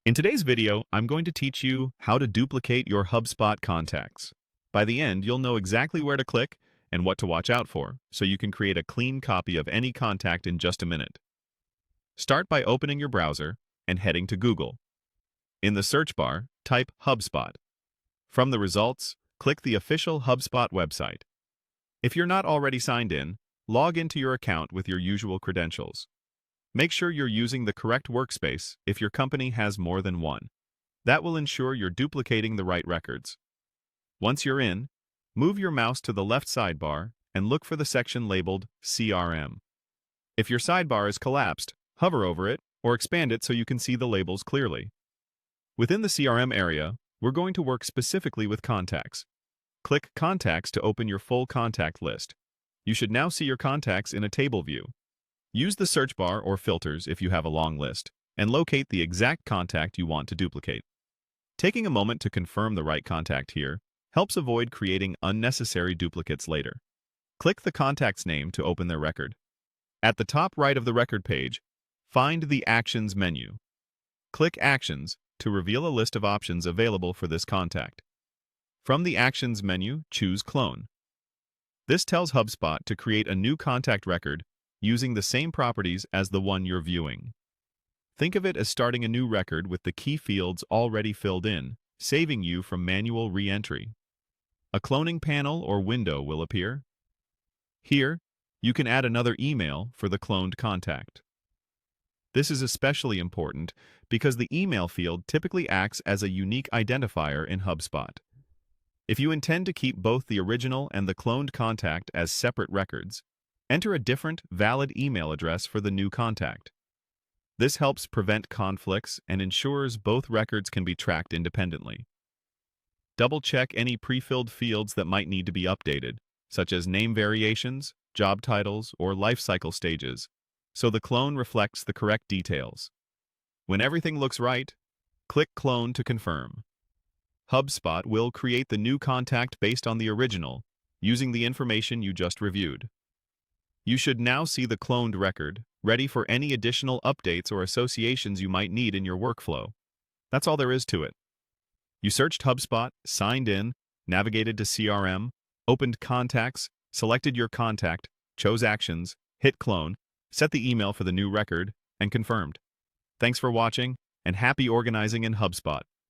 In today's video, I'm going to teach you how to duplicate your HubSpot contacts. By the end, you'll know exactly where to click and what to watch out for, so you can create a clean copy of any contact in just a minute. Start by opening your browser and heading to Google. In the search bar, type HubSpot. From the results, click the official HubSpot website. If you're not already signed in, log into your account with your usual credentials. Make sure you're using the correct workspace if your company has more than one. That will ensure you're duplicating the right records. Once you're in, move your mouse to the left sidebar and look for the section labeled CRM. If your sidebar is collapsed, hover over it or expand it so you can see the labels clearly. Within the CRM area, we're going to work specifically with contacts. Click Contacts to open your full contact list. You should now see your contacts in a table view. Use the search bar or filters if you have a long list, and locate the exact contact you want to duplicate. Taking a moment to confirm the right contact here helps avoid creating unnecessary duplicates later. Click the contact's name to open their record. At the top right of the record page, find the Actions menu. Click Actions to reveal a list of options available for this contact. From the Actions menu, choose Clone. This tells HubSpot to create a new contact record using the same properties as the one you're viewing. Think of it as starting a new record with the key fields already filled in, saving you from manual re-entry. A cloning panel or window will appear. Here, you can add another email for the cloned contact. This is especially important because the email field typically acts as a unique identifier in HubSpot. If you intend to keep both the original and the cloned contact as separate records, enter a different, valid email address for the new contact. This helps prevent conflicts and ensures both records can be tracked independently. Double-check any pre-filled fields that might need to be updated, such as name variations, job titles, or life cycle stages, so the clone reflects the correct details. When everything looks right, click Clone to confirm. HubSpot will create the new contact based on the original, using the information you just reviewed. You should now see the cloned record, ready for any additional updates or associations you might need in your workflow. That's all there is to it. You searched HubSpot, signed in, navigated to CRM, opened Contacts, selected your contact, chose Actions, hit Clone, set the email for the new record, and confirmed. Thanks for watching, and happy organizing in HubSpot.